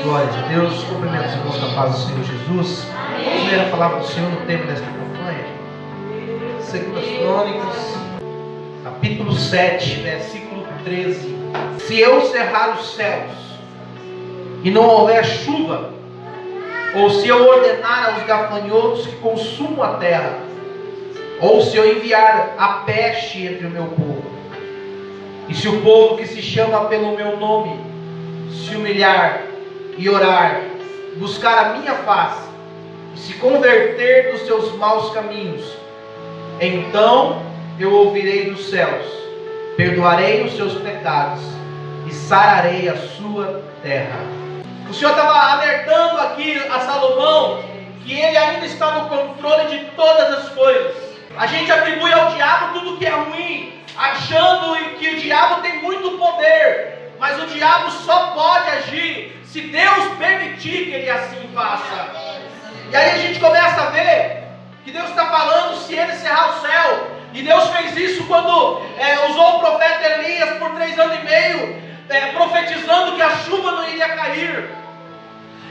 Glória a Deus, cumprimento os irmãos na paz do Senhor Jesus. Vamos ler a palavra do Senhor no tempo desta campanha. 2 Crônicas, capítulo 7, versículo 13. Se eu cerrar os céus e não houver chuva, ou se eu ordenar aos gafanhotos que consumam a terra, ou se eu enviar a peste entre o meu povo, e se o povo que se chama pelo meu nome se humilhar e orar, buscar a minha face, e se converter dos seus maus caminhos, então eu ouvirei dos céus, perdoarei os seus pecados e sararei a sua terra. O Senhor estava alertando aqui a Salomão que ele ainda está no controle de todas as coisas. A gente atribui ao diabo tudo que é ruim, achando que o diabo tem muito poder, mas o diabo só pode agir se Deus permitir que ele assim faça. E aí a gente começa a ver que Deus está falando se ele cerrar o céu. E Deus fez isso quando usou o profeta Elias por 3 anos e meio, profetizando que a chuva não iria cair.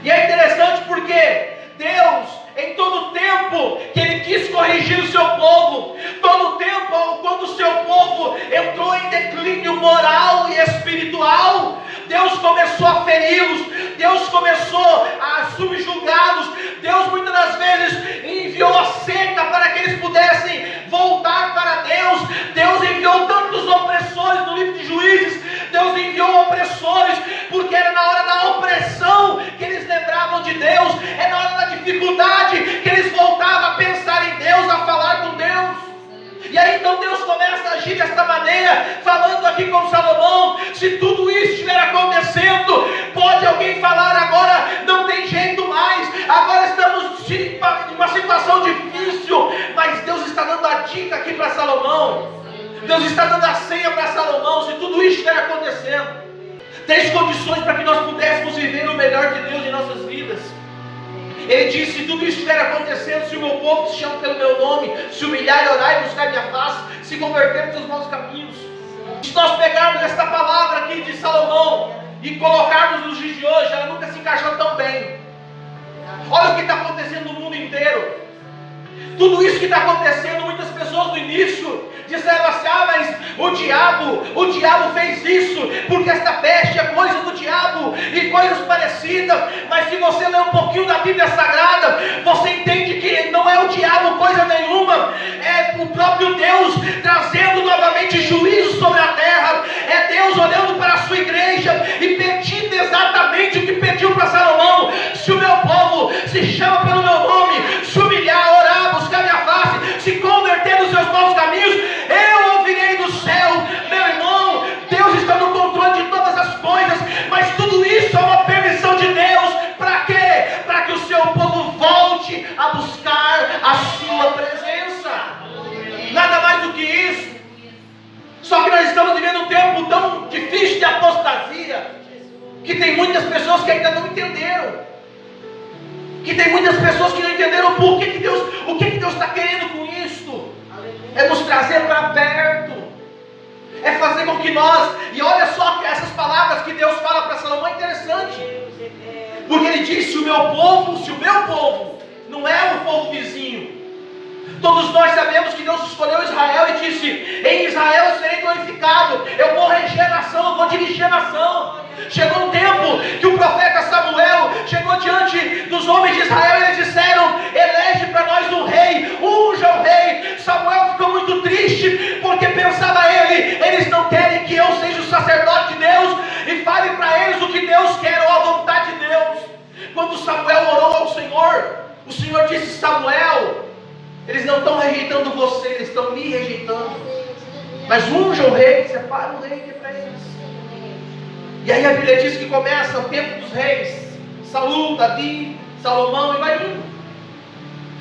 E é interessante porque Deus, em todo tempo que Ele quis corrigir o seu povo, todo tempo quando o seu povo entrou em declínio moral e espiritual, Deus começou a feri-los, Deus começou a subjugá-los, Deus muitas das vezes enviou a seca para que eles pudessem voltar para Deus. Deus enviou tantos opressores no livro de Juízes, Deus enviou opressores, porque era na hora da opressão que eles lembravam de Deus, é na hora da dificuldade que eles voltavam a pensar em Deus, a falar com Deus. E aí então Deus começa a agir desta maneira, falando aqui com Salomão: se tudo isso estiver acontecendo, pode alguém falar agora, não tem jeito mais, agora estamos em uma situação difícil, mas Deus está dando a dica aqui para Salomão, Deus está dando a senha para Salomão. Se tudo isso estiver acontecendo, 3 condições para que nós pudéssemos viver o melhor de Deus em nossas vidas. Ele disse: se tudo isso estiver acontecendo, se o meu povo que se chama pelo meu nome se humilhar e orar e buscar minha face, se converter nos seus maus caminhos. Se nós pegarmos esta palavra aqui de Salomão e colocarmos nos dias de hoje, ela nunca se encaixou tão bem. Olha o que está acontecendo no mundo inteiro. Tudo isso que está acontecendo, muitas pessoas no início disseram assim: mas o diabo fez isso, porque esta peste é coisa do diabo e coisas parecidas. Mas se você ler um pouquinho da Bíblia Sagrada, você entende que não é o diabo coisa nenhuma, é o próprio Deus trazendo novamente juízo sobre a terra, é Deus olhando para a sua igreja e pedindo exatamente o que pediu para Salomão: se o meu povo se chama pelo meu nome, se humilhar, orar, buscar minha face, se converter dos seus maus caminhos, eu ouvirei do céu. Meu irmão, Deus está no controle de todas as coisas, mas tudo isso é uma permissão de Deus. Para quê? Para que o seu povo volte a buscar a sua presença. Nada mais do que isso. Só que nós estamos vivendo um tempo tão difícil de apostasia, que tem muitas pessoas que ainda não entenderam. Que tem muitas pessoas que não entenderam o que Deus está querendo com isso. É nos trazer para perto, é fazer com que nós, e olha só essas palavras que Deus fala para Salomão, é interessante, porque ele diz: se o meu povo não é o povo vizinho. Todos nós sabemos que Deus escolheu Israel e disse: em Israel eu serei glorificado, eu vou reger a nação, eu vou dirigir a nação. Chegou um tempo que o profeta Samuel chegou diante dos homens de Israel e eles disseram: elege para nós um rei, unja o rei. Samuel ficou muito triste, porque pensava eles não querem que eu seja o sacerdote de Deus e fale para eles o que Deus quer ou a vontade de Deus. Quando Samuel orou ao Senhor, o Senhor disse: Samuel, eles não estão rejeitando você, eles estão me rejeitando. Mas unja o rei, separa o rei que é para eles. E aí a Bíblia diz que começa o tempo dos reis: Saul, Davi, Salomão, e vai indo.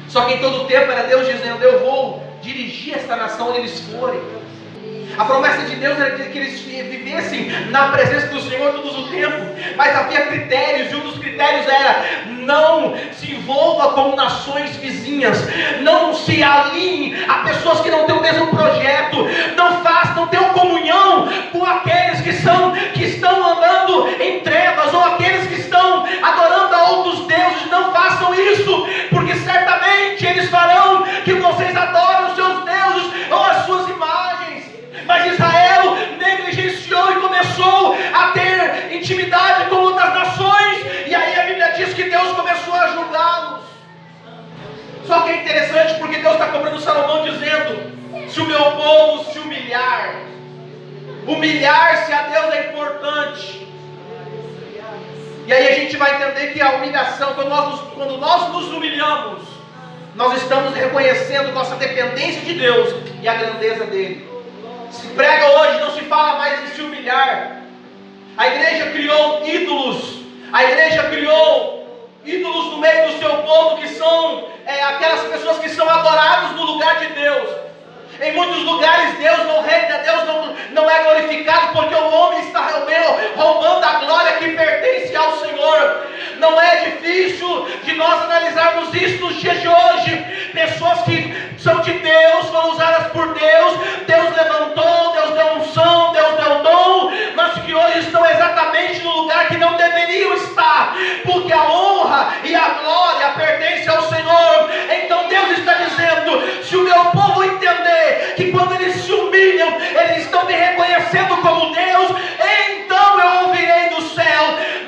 Só que em todo o tempo era Deus dizendo: eu vou dirigir esta nação onde eles forem. A promessa de Deus era que eles vivessem na presença do Senhor todo o tempo. Mas havia critérios, e um dos critérios era: não se envolva com nações vizinhas, não se alinhe a pessoas que não têm o mesmo projeto, não tenham comunhão com aqueles que estão andando em trevas, ou aqueles que estão está cobrando Salomão dizendo: se o meu povo se humilhar, humilhar-se a Deus é importante. E aí a gente vai entender que a humilhação, quando nós nos humilhamos, nós estamos reconhecendo nossa dependência de Deus e a grandeza dele. Se prega hoje, não se fala mais em se humilhar. A igreja criou ídolos. A igreja criou ídolos no meio do seu povo, que são aquelas pessoas que são adoradas no lugar de Deus. Em muitos lugares Deus não reina, Deus não é glorificado, porque o homem está roubando a glória que pertence ao Senhor. Não é difícil de nós analisarmos isso nos dias de hoje. Pessoas que são de Deus, foram usadas por Deus, Deus levantou, Deus deu unção, Deus deu dom, mas que hoje estão exatamente no lugar que não deveriam estar, porque a honra e a glória pertencem ao Senhor. Então Deus está dizendo: se o meu povo entender que quando eles se humilham, eles estão me reconhecendo como Deus, então eu ouvirei do céu.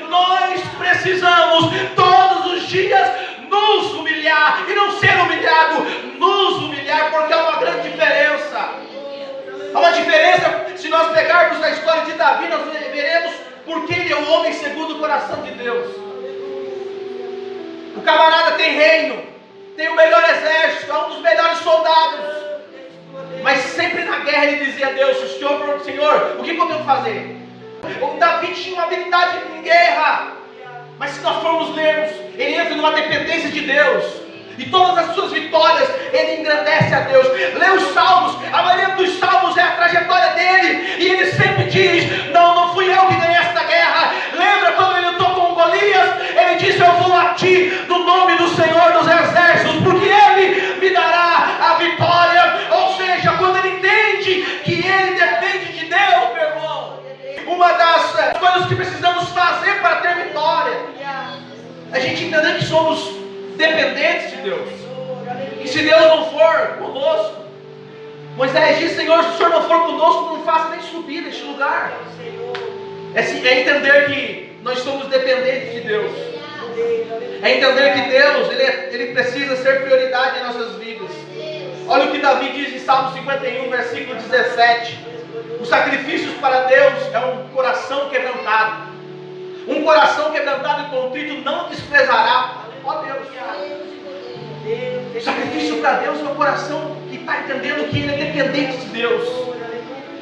Nós precisamos todos os dias nos humilhar, e não ser humilhado, nos humilhar, porque há uma grande diferença. Há uma diferença. Se nós pegarmos a história de Davi, nós veremos porque ele é o homem segundo o coração de Deus. O camarada tem reino, tem o melhor exército, é um dos melhores soldados, mas sempre na guerra ele dizia a Deus: Senhor, o que eu tenho que fazer? O Davi tinha uma habilidade em guerra, mas se nós formos lermos, ele entra numa dependência de Deus, e todas as suas vitórias ele engrandece a Deus. Lê os salmos, a maioria dos salmos é a trajetória dele, e ele sempre diz: não fui eu que ganhei esta guerra. Lembra quando ele lutou com Golias? Ele disse: eu vou a ti no nome do Senhor dos exércitos, porque ele me dará a vitória. Ou seja, quando ele entende que ele depende de Deus, meu irmão, uma das coisas que precisamos fazer para ter vitória é a gente entender que somos dependentes de Deus, e se Deus não for conosco, Moisés disse: Senhor, se o Senhor não for conosco, não faça nem subir deste lugar. É entender que nós somos dependentes de Deus, é entender que Deus ele precisa ser prioridade em nossas vidas. Olha o que Davi diz em Salmo 51, versículo 17: os sacrifícios para Deus é um coração quebrantado. Um coração quebrantado e contrito não desprezará. Ó Deus, o sacrifício para Deus é um coração que está entendendo que ele é dependente de Deus.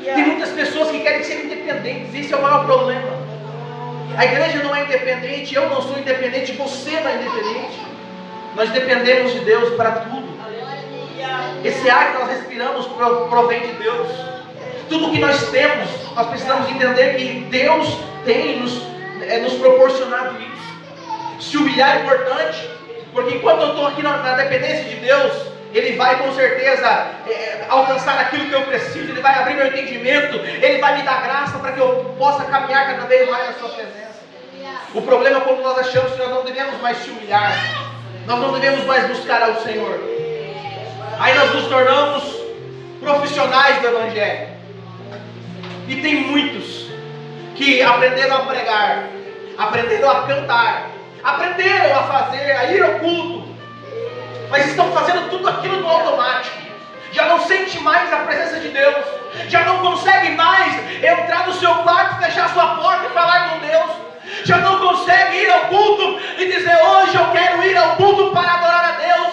Tem muitas pessoas que querem ser independentes, esse é o maior problema. A igreja não é independente, eu não sou independente, você não é independente. Nós dependemos de Deus para tudo. Esse ar que nós respiramos provém de Deus. Tudo que nós temos, nós precisamos entender que Deus tem nos proporcionado isso. Se humilhar é importante, porque enquanto eu estou aqui na dependência de Deus, Ele vai com certeza alcançar aquilo que eu preciso, Ele vai abrir meu entendimento, Ele vai me dar graça para que eu possa caminhar cada vez mais na sua presença. O problema é quando nós achamos que nós não devemos mais se humilhar, nós não devemos mais buscar ao Senhor. Aí nós nos tornamos profissionais do Evangelho. E tem muitos que aprenderam a pregar, aprenderam a cantar, aprenderam a fazer, a ir ao culto, mas estão fazendo tudo aquilo no automático. Já não sente mais a presença de Deus, já não consegue mais entrar no seu quarto, fechar a sua porta e falar com Deus, já não consegue ir ao culto e dizer: hoje eu quero ir ao culto para adorar a Deus.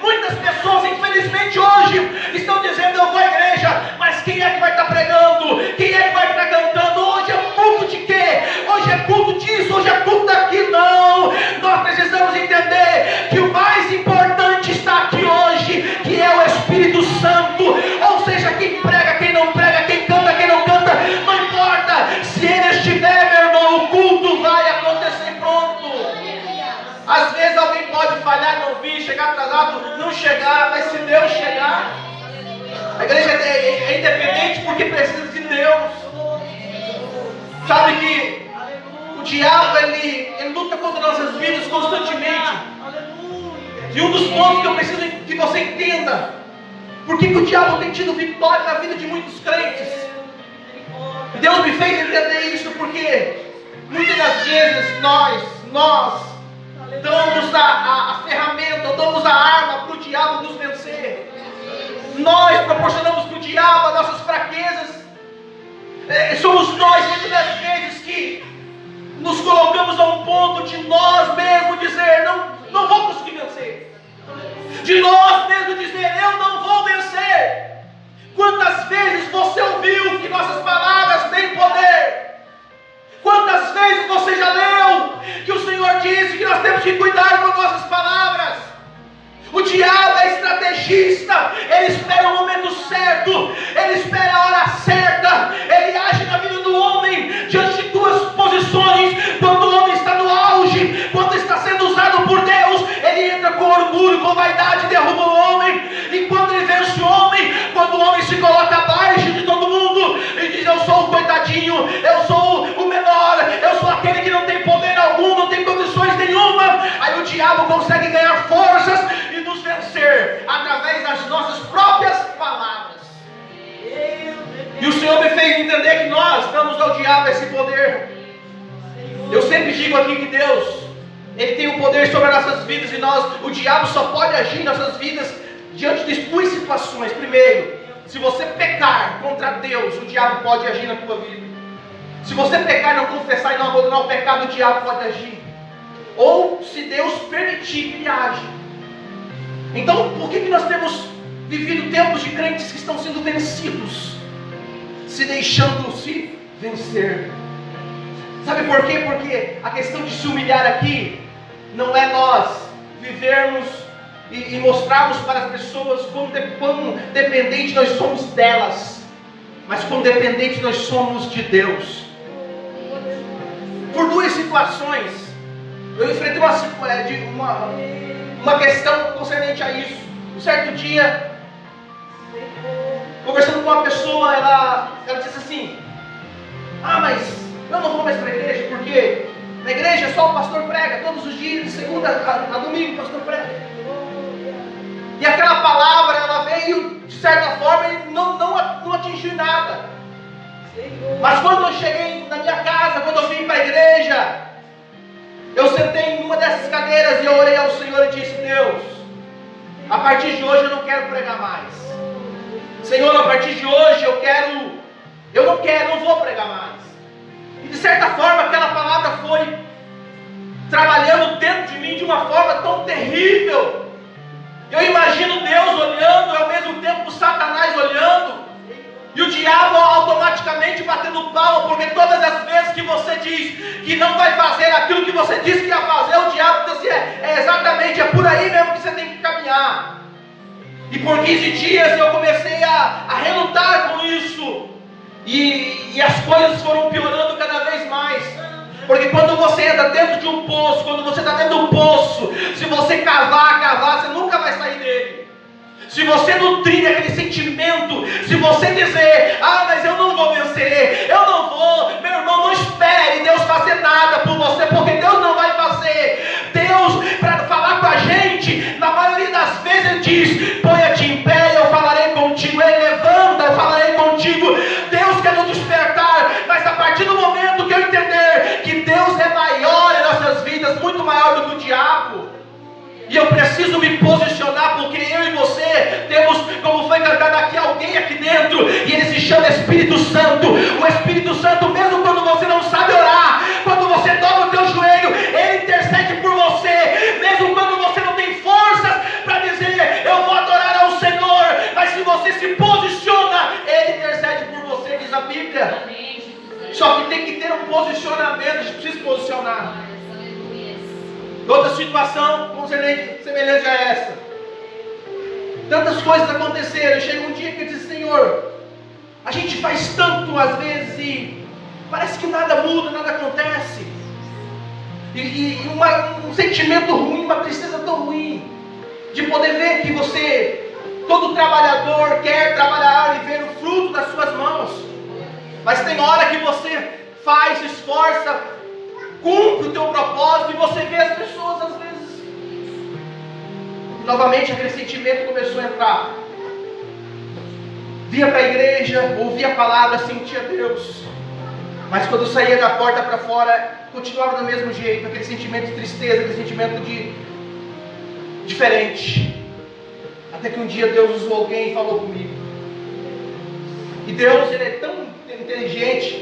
Muitas pessoas, infelizmente, hoje estão dizendo: eu vou à igreja, mas quem é que vai estar pregando? Quem é que vai estar cantando? Hoje é culto de quê? Hoje é culto disso, hoje é culto daquilo. Não, nós precisamos entender que o mais importante está aqui hoje, que é o Espírito Santo. Ou seja, quem prega, quem não prega, quem canta, quem não canta, não importa. Se ele estiver, meu irmão, o culto vai acontecer pronto. Às vezes alguém pode falhar, não vir, chegar atrasado, não chegar, mas se Deus chegar, a igreja é independente porque precisa de Deus. Sabe que o diabo ele luta contra nossas vidas constantemente. E um dos pontos que eu preciso que você entenda: por que o diabo tem tido vitória na vida de muitos crentes? Deus me fez entender isso porque muitas das vezes nós damos a ferramenta, damos a arma para o diabo nos vencer. Nós proporcionamos para o diabo as nossas fraquezas. Somos nós, muitas das vezes, que nos colocamos a um ponto de nós mesmos dizer: não vou conseguir vencer. De nós mesmos dizer: eu não vou vencer. Quantas vezes você ouviu que nossas palavras têm poder? Quantas vezes você já leu que o Senhor disse que nós temos que cuidar com nossas palavras? O diabo é estrategista, ele espera o momento certo, ele espera a hora certa, ele age na vida do homem diante de duas posições. Quando o homem está no auge, quando está sendo usado por Deus, ele entra com orgulho, com vaidade, derruba o homem. E quando ele vence o homem, quando o homem se coloca abaixo de todo mundo e diz: eu sou o coitadinho, eu sou o menor, eu sou aquele que não tem poder algum, não tem condições nenhuma, aí o diabo consegue ganhar forças e nos vencer através das nossas próprias palavras. E o Senhor me fez entender que nós damos ao diabo esse poder. Eu sempre digo aqui que Deus, Ele tem o poder sobre as nossas vidas, e o diabo só pode agir em nossas vidas diante de duas situações. Primeiro, se você pecar contra Deus, o diabo pode agir na tua vida. Se você pecar e não confessar e não abandonar o pecado, o diabo pode agir. Ou se Deus permitir que ele age. Então, por que nós temos vivido tempos de crentes que estão sendo vencidos, se deixando-se vencer? Sabe por quê? Porque a questão de se humilhar aqui não é nós vivermos e mostrarmos para as pessoas quão dependentes nós somos delas, mas quão dependentes nós somos de Deus. Por duas situações, eu enfrentei uma questão concernente a isso. Um certo dia, conversando com uma pessoa, ela disse assim: mas eu não vou mais para a igreja, porque na igreja só o pastor prega todos os dias, de segunda a domingo o pastor prega. E aquela palavra, ela veio de certa forma e não atingiu nada. Mas quando eu cheguei na minha casa, quando eu vim para a igreja, eu sentei em uma dessas cadeiras e eu orei ao Senhor e disse: Deus, a partir de hoje eu não quero pregar mais. Senhor, a partir de hoje não vou pregar mais. E de certa forma aquela palavra foi trabalhando dentro de mim de uma forma tão terrível. Eu imagino Deus olhando e ao mesmo tempo Satanás olhando, e o diabo automaticamente batendo palma, porque todas as vezes que você diz que não vai fazer aquilo que você disse que ia fazer, o diabo diz assim: é por aí mesmo que você tem que caminhar. E por 15 dias eu comecei a relutar com isso, e as coisas foram piorando cada vez mais. Porque quando você entra dentro de um poço, quando você está dentro de um poço, se você cavar, você nunca vai sair dele. Se você nutrir aquele sentimento, se você dizer: mas eu não vou vencer, eu não vou, meu irmão, não espere Deus fazer nada por você, porque Deus não vai fazer. Deus, para falar com a gente, na maioria das vezes Ele diz: ponha-te em pé, eu falarei contigo. Ele levanta, eu falarei contigo. Deus quer nos despertar, mas a partir do momento que eu entender que Deus é maior em nossas vidas, muito maior do que o diabo, e eu preciso me posicionar, porque eu e você temos, como foi cantado aqui, alguém aqui dentro, e ele se chama Espírito Santo. O Espírito Santo, mesmo quando você não sabe orar, quando você dobra o teu joelho, ele intercede por você. Mesmo quando você não tem forças para dizer: eu vou adorar ao Senhor, mas se você se posiciona, ele intercede por você, diz a Bíblia. Só que tem que ter um posicionamento, a gente precisa posicionar. Outra situação semelhante a essa. Tantas coisas aconteceram. Chega um dia que eu disse: Senhor, a gente faz tanto às vezes e parece que nada muda, nada acontece. E um sentimento ruim, uma tristeza tão ruim, de poder ver que você, todo trabalhador, quer trabalhar e ver o fruto das suas mãos. Mas tem hora que você faz, se esforça, cumpre o teu propósito, e você vê as pessoas às vezes, e novamente aquele sentimento começou a entrar. Via para a igreja, ouvia a palavra, sentia Deus, mas quando saía da porta para fora, continuava do mesmo jeito, aquele sentimento de tristeza, aquele sentimento de diferente. Até que um dia Deus usou alguém e falou comigo. E Deus, Ele é tão inteligente.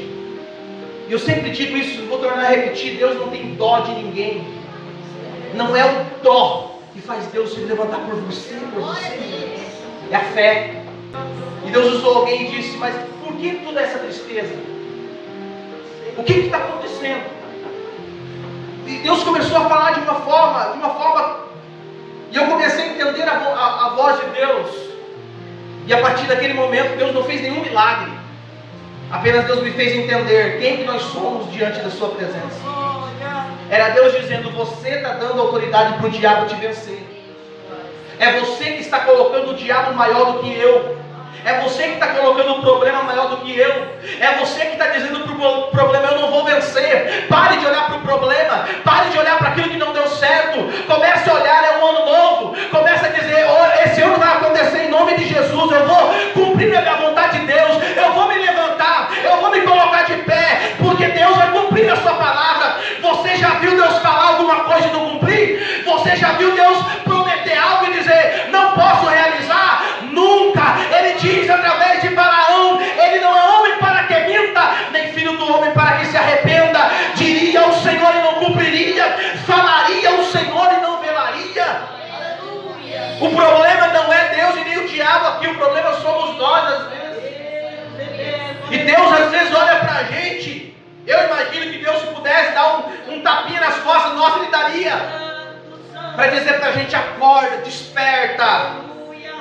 E eu sempre digo isso, vou tornar a repetir. Deus não tem dó de ninguém. Não é o dó que faz Deus se levantar por você, É a fé. E Deus usou alguém e disse: mas por que toda essa tristeza? O que está acontecendo? E Deus começou a falar de uma forma, e eu comecei a entender a voz de Deus. E a partir daquele momento, Deus não fez nenhum milagre. Apenas Deus me fez entender quem que nós somos diante da sua presença. Era Deus dizendo: você está dando autoridade para o diabo te vencer. É você que está colocando o diabo maior do que eu. É você que está colocando um problema maior do que eu. É você que está dizendo para o problema: eu não vou vencer. Pare de olhar para o problema. Pare de olhar para aquilo que não deu certo. Comece a olhar, é um ano novo. Comece a dizer: oh, esse ano vai acontecer em nome de Jesus. Eu vou cumprir a minha vontade de Deus. Eu vou me levantar. Eu vou me colocar de pé. Porque Deus vai cumprir a sua palavra. Você já viu Deus falar alguma coisa e não cumprir? Você já viu Deus prometer algo e dizer: não posso realizar? Nunca. Ele diz através de Balaão: ele não é homem para que minta, nem filho do homem para que se arrependa. Diria o Senhor e não cumpriria, falaria o Senhor e não velaria. Aleluia. O problema não é Deus e nem o diabo aqui, o problema somos nós às vezes. E Deus às vezes olha para a gente. Eu imagino que Deus, se pudesse dar um tapinha nas costas, nossa, Ele daria, para dizer para a gente: acorda, desperta.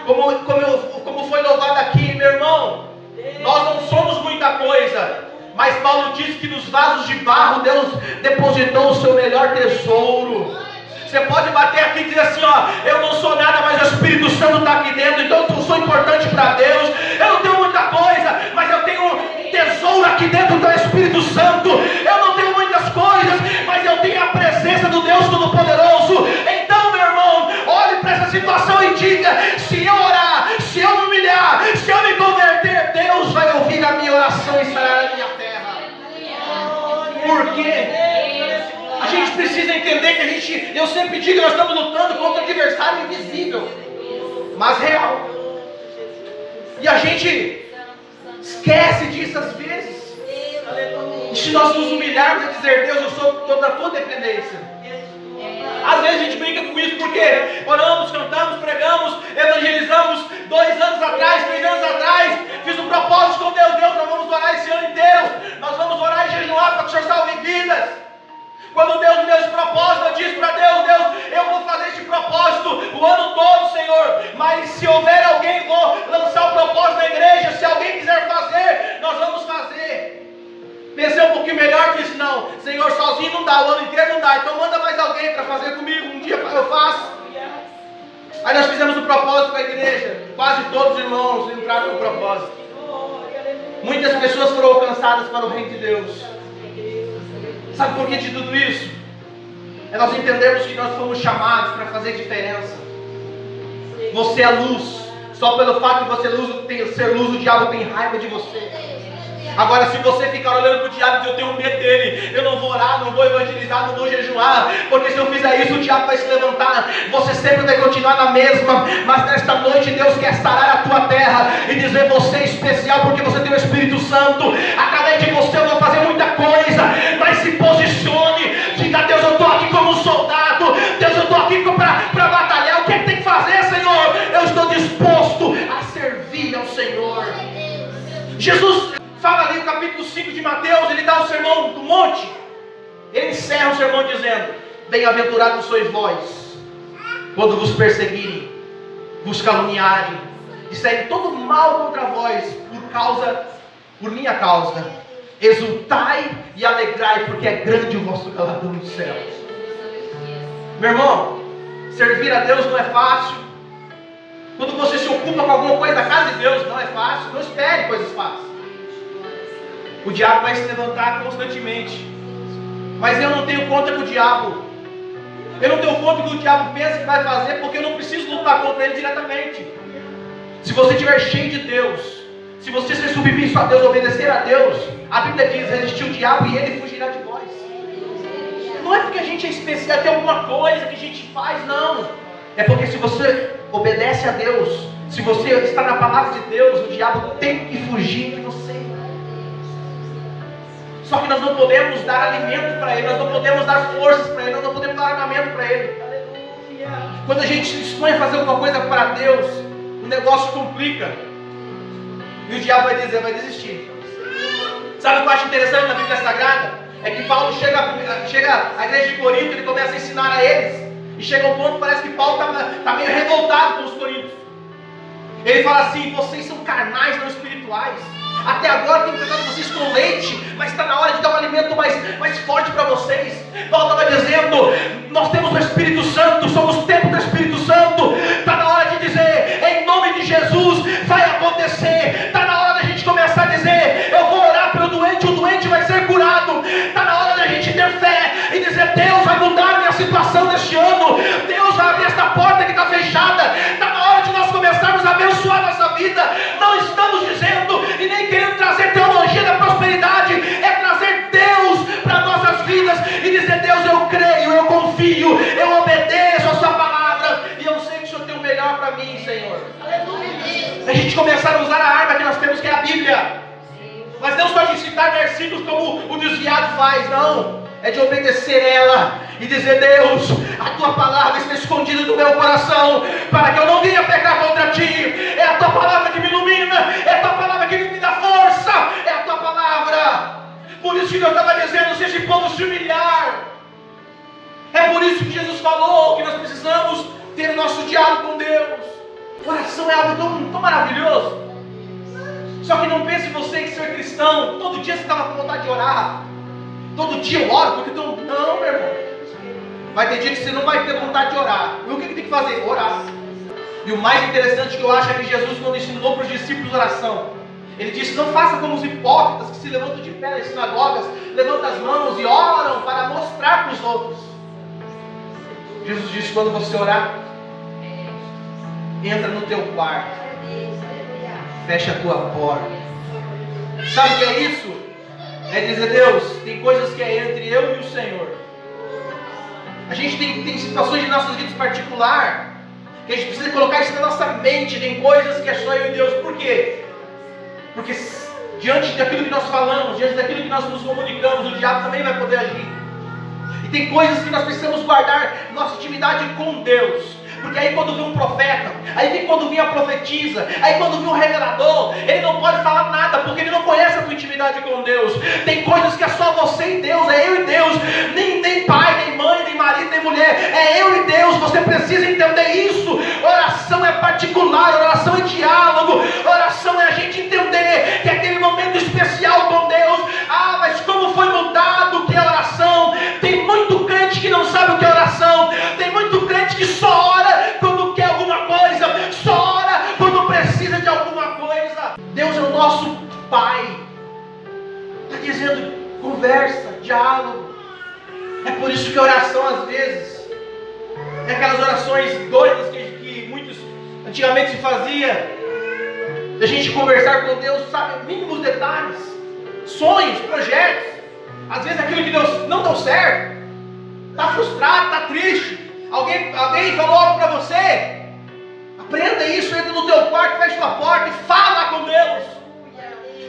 Como foi louvado aqui, meu irmão, nós não somos muita coisa, mas Paulo diz que nos vasos de barro Deus depositou o seu melhor tesouro. Você pode bater aqui e dizer assim: ó, eu não sou nada, mas o Espírito Santo está aqui dentro, então eu sou importante para Deus. Eu não tenho muita coisa, mas eu tenho um tesouro aqui dentro do Espírito Santo. Eu não tenho muitas coisas, mas eu tenho a presença do Deus Todo-Poderoso. Então, meu irmão, olhe para essa situação e diga: se eu orar, se eu me humilhar, se eu me converter, Deus vai ouvir a minha oração e sarará a minha terra. Por quê? A gente precisa entender que eu sempre digo que nós estamos lutando contra um adversário invisível, mas real. E a gente esquece disso às vezes. E se nós nos humilharmos e dizer: Deus, eu sou toda a tua dependência. Às vezes a gente brinca com isso porque oramos, cantamos, pregamos, evangelizamos 2 anos atrás, 3 anos atrás. Fiz um propósito com Deus: nós vamos orar esse ano inteiro. Nós vamos orar e jejuar para que o Senhor salve vidas. Quando Deus me deu esse propósito, eu disse para Deus: Deus, eu vou fazer este propósito o ano todo, Senhor. Mas se houver alguém, vou lançar o propósito na igreja. Se alguém quiser fazer, nós vamos fazer. Pensei um pouquinho melhor, disse: não, Senhor, sozinho não dá, o ano inteiro não dá, então manda mais alguém para fazer comigo, um dia eu faço. Aí nós fizemos um propósito com a igreja, quase todos os irmãos entraram no propósito. Muitas pessoas foram alcançadas para o reino de Deus. Sabe por que de tudo isso? É nós entendermos que nós fomos chamados para fazer diferença. Você é luz. Só pelo fato de você ser luz, o diabo tem raiva de você. Agora, se você ficar olhando para o diabo e dizer: eu tenho medo dele, eu não vou orar, não vou evangelizar, não vou jejuar, porque se eu fizer isso o diabo vai se levantar, você sempre vai continuar na mesma. Mas nesta noite Deus quer sarar a tua terra e dizer: você é especial porque você tem o Espírito Santo. Através de você eu vou fazer muita coisa, mas se posicione, diga: Deus, eu estou aqui como um soldado, Deus, eu estou aqui para batalhar. O que é que tem que fazer, Senhor? Eu estou disposto a servir ao Senhor. Jesus fala ali no capítulo 5 de Mateus, ele dá o sermão do monte. Ele encerra o sermão dizendo: bem-aventurados sois vós, quando vos perseguirem, vos caluniarem, disserem todo mal contra vós, por minha causa. Exultai e alegrai, porque é grande o vosso galardão nos céus. Meu irmão, servir a Deus não é fácil. Quando você se ocupa com alguma coisa da casa de Deus, não é fácil. Não espere coisas fáceis. O diabo vai se levantar constantemente. Mas eu não tenho conta com o diabo. Eu não tenho conta com o que o diabo pensa que vai fazer, porque eu não preciso lutar contra ele diretamente. Se você estiver cheio de Deus, se você ser submisso a Deus, obedecer a Deus, a Bíblia diz: resistir o diabo e ele fugirá de vós. Não é porque a gente é especial, tem alguma coisa que a gente faz, não. É porque se você obedece a Deus, se você está na palavra de Deus, o diabo tem que fugir de você. Só que nós não podemos dar alimento para ele, nós não podemos dar forças para ele, nós não podemos dar armamento para ele. Quando a gente se dispõe a fazer alguma coisa para Deus, o negócio complica. E o diabo vai dizer, vai desistir. Sabe o que eu acho interessante na Bíblia Sagrada? É que Paulo chega à igreja de Corinto, ele começa a ensinar a eles. E chega um ponto que parece que Paulo está meio revoltado com os coríntios. Ele fala assim, vocês são carnais, não espirituais. Até agora tem tratado vocês com leite, mas está na hora de dar um alimento mais forte para vocês. Paulo estava dizendo, nós temos o Espírito Santo, somos o templo do Espírito Santo. Está na hora de dizer, em nome de Jesus, vai acontecer. Está na hora da gente começar a dizer, eu vou orar pelo doente, o doente vai ser curado. Está na hora da gente ter fé e dizer, Deus vai mudar a minha situação neste ano. Deus vai abrir esta porta que está fechada. Está na hora de nós começarmos a abençoar nossa vida. Não estamos dizendo e nem querendo trazer teologia da prosperidade, é trazer Deus para nossas vidas e dizer, Deus, eu creio, eu confio, eu obedeço a sua palavra e eu sei que o Senhor tem o melhor para mim, Senhor. A gente começar a usar a arma que nós temos, que é a Bíblia, mas não só de citar versículos como o desviado faz, não, é de obedecer ela e dizer, Deus, a tua palavra está escondida no meu coração, para que eu não venha pecar contra ti. É a tua palavra que me ilumina, é a tua palavra que me dá força, é a tua palavra. Por isso que Deus estava dizendo, se esse povo se humilhar, é por isso que Jesus falou que nós precisamos ter o nosso diálogo com Deus. Oração é algo tão maravilhoso. Só que não pense você que ser cristão, todo dia você estava com vontade de orar. Todo dia eu oro, porque não, meu irmão. Vai ter dia que você não vai ter vontade de orar. E o que tem que fazer? Orar. E o mais interessante que eu acho é que Jesus, quando ensinou para os discípulos oração, ele disse, não faça como os hipócritas que se levantam de pé nas sinagogas, levantam as mãos e oram para mostrar para os outros. Jesus disse, quando você orar, entra no teu quarto, fecha a tua porta. Sabe o que é isso? É dizer, Deus, tem coisas que é entre eu e o Senhor. A gente tem situações de nossas vidas particular que a gente precisa colocar isso na nossa mente. Tem coisas que é só eu e Deus. Por quê? Porque diante daquilo que nós falamos, diante daquilo que nós nos comunicamos, o diabo também vai poder agir. E tem coisas que nós precisamos guardar nossa intimidade com Deus. Porque aí quando vem um profeta, aí quando vem a profetisa, aí quando vem um revelador, ele não pode falar nada, porque ele não conhece a tua intimidade com Deus. Tem coisas que é só você e Deus, é eu e Deus, nem pai, nem mãe, nem marido, nem mulher, é eu e Deus. Você precisa entender isso. Oração é particular, oração é diálogo, oração é a gente entender que é aquele momento especial com Deus. Ah, mas como foi mudado o que é oração? Tem muito crente que não sabe o que é oração, tem muito crente que só ora quando quer alguma coisa, só ora quando precisa de alguma coisa. Deus é o nosso Pai, está dizendo conversa, diálogo. É por isso que a oração às vezes é aquelas orações doidas que muitos antigamente se fazia, da gente conversar com Deus, sabe, mínimos detalhes, sonhos, projetos. Às vezes aquilo que Deus não deu certo, está frustrado, está triste. Alguém falou algo para você, aprenda isso, entra no teu quarto, fecha tua porta e fala com Deus.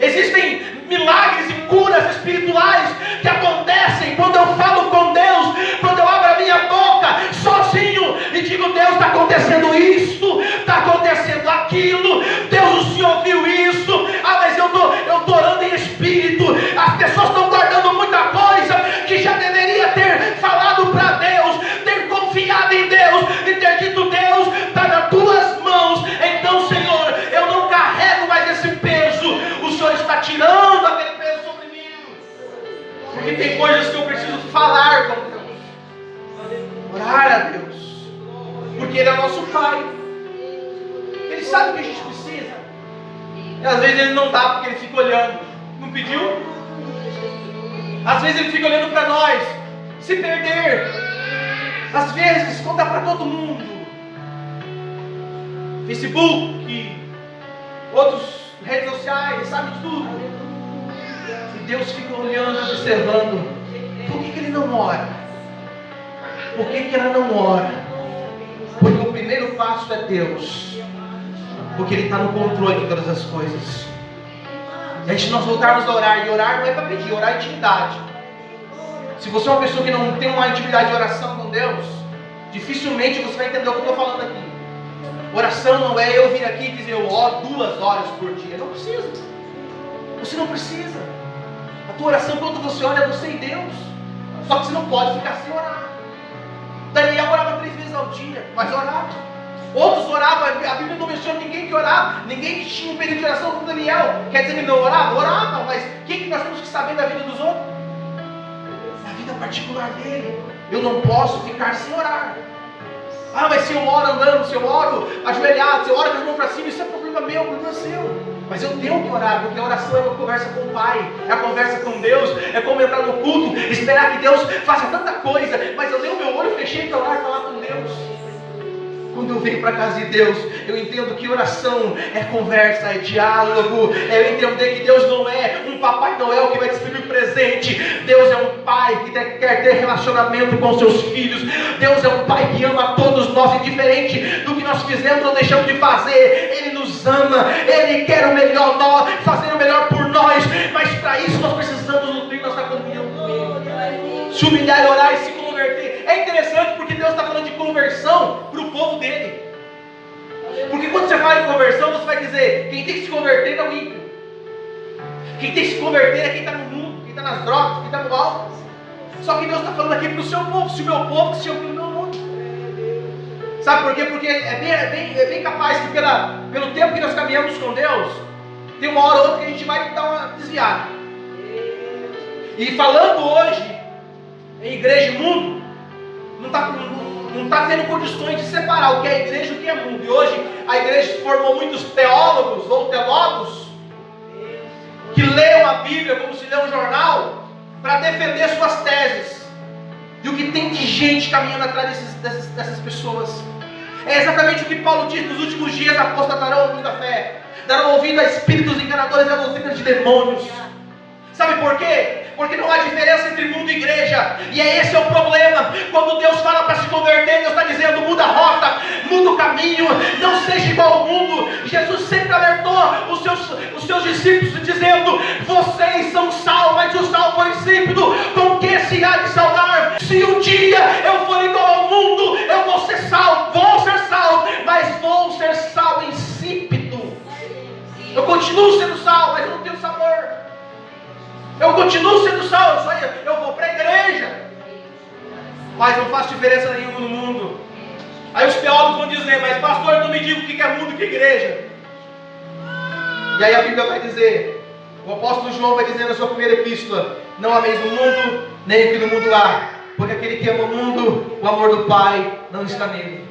Existem milagres e curas espirituais que acontecem quando eu falo com Deus, quando eu abro a minha boca sozinho e digo, Deus, está acontecendo isso, está acontecendo aquilo, Deus, o Senhor viu isso, mas eu estou orando em espírito, as pessoas estão guardando muita coisa que já deveria ter falado para Deus, ter confiado em Deus e ter dito, Deus, está nas tuas mãos, então, Senhor, eu não carrego mais esse peso, o Senhor está tirando aquele peso sobre mim, porque tem coisas que eu preciso falar com Deus, orar a Deus, porque Ele é nosso Pai, Ele sabe o que a gente precisa, e às vezes Ele não dá porque Ele fica olhando, não pediu? Às vezes Ele fica olhando para nós, se perder, às vezes conta para todo mundo, Facebook, outras redes sociais, sabe de tudo, e Deus fica olhando, observando. Por que Ele não ora? Por que ela não ora? Porque o primeiro passo é Deus, porque Ele está no controle de todas as coisas. E se nós voltarmos a orar, e orar não é para pedir, orar é intimidade. Se você é uma pessoa que não tem uma intimidade de oração com Deus, dificilmente você vai entender o que eu estou falando aqui. Oração não é eu vir aqui e dizer eu oro 2 horas por dia. Não precisa. Você não precisa. A tua oração, quando você ora, é você e Deus. Só que você não pode ficar sem orar. Daniel orava 3 vezes ao dia, mas orava. Outros oravam, a Bíblia não menciona ninguém que orava, ninguém que tinha um período de oração como Daniel. Quer dizer que ele não orava? Orava, mas o que nós temos que saber da vida dos outros? Da vida particular dele. Eu não posso ficar sem orar. Ah, mas se eu oro andando, se eu oro ajoelhado, se eu oro com as mãos para cima, isso é problema meu, problema seu. Mas eu tenho que orar, porque a oração é uma conversa com o Pai, é a conversa com Deus, é como entrar no culto, esperar que Deus faça tanta coisa, mas eu dei o meu olho, fechei para orar e falar com Deus. Quando eu venho para a casa de Deus, eu entendo que oração é conversa, é diálogo, é entender que Deus não é um Papai Noel que vai distribuir presente. Deus é um Pai que quer ter relacionamento com seus filhos. Deus é um Pai que ama a todos nós, indiferente do que nós fizemos ou deixamos de fazer. Ele nos ama, Ele quer o melhor, fazer o melhor por nós, mas para isso nós precisamos nutrir nossa comunhão com Ele. Se humilhar, orar e se converter. É interessante porque Deus está falando de conversão para o povo dele. Porque quando você fala em conversão, você vai dizer, quem tem que se converter é o ímpio. Quem tem que se converter é quem está no mundo, quem está nas drogas, quem está no álcool. Só que Deus está falando aqui para o seu povo, se o meu povo que se ouviu no meu mundo. Sabe por quê? Porque é bem capaz que pelo tempo que nós caminhamos com Deus, tem uma hora ou outra que a gente vai dar uma desviada. E falando hoje em igreja e mundo, não está tendo condições de separar o que é igreja e o que é mundo. E hoje a igreja formou muitos teólogos ou teólogos que leem a Bíblia como se lê um jornal para defender suas teses. E o que tem de gente caminhando atrás dessas pessoas. É exatamente o que Paulo diz: nos últimos dias apostatarão o mundo da fé, darão ouvido a espíritos enganadores e a doutrinas de demônios. Sabe por quê? Porque não há diferença entre mundo e igreja. E esse é o problema. Quando Deus fala para se converter, Deus está dizendo: muda a rota, muda o caminho, não seja igual ao mundo. Jesus sempre alertou os seus discípulos dizendo: vocês são sal, mas o sal foi insípido, com que se há de salgar? Se um dia eu for igual ao mundo, eu vou ser sal, mas vou ser sal insípido. Eu continuo sendo sal, mas eu não tenho sabor. Eu continuo sendo sal, eu vou para a igreja, mas não faço diferença nenhuma no mundo. Aí os teólogos vão dizer: mas pastor, não me diga o que é mundo e o que é igreja. E aí a Bíblia vai dizer, o apóstolo João vai dizer na sua primeira epístola: não ameis o mundo, nem o que no mundo há, porque aquele que ama o mundo, o amor do Pai não está nele.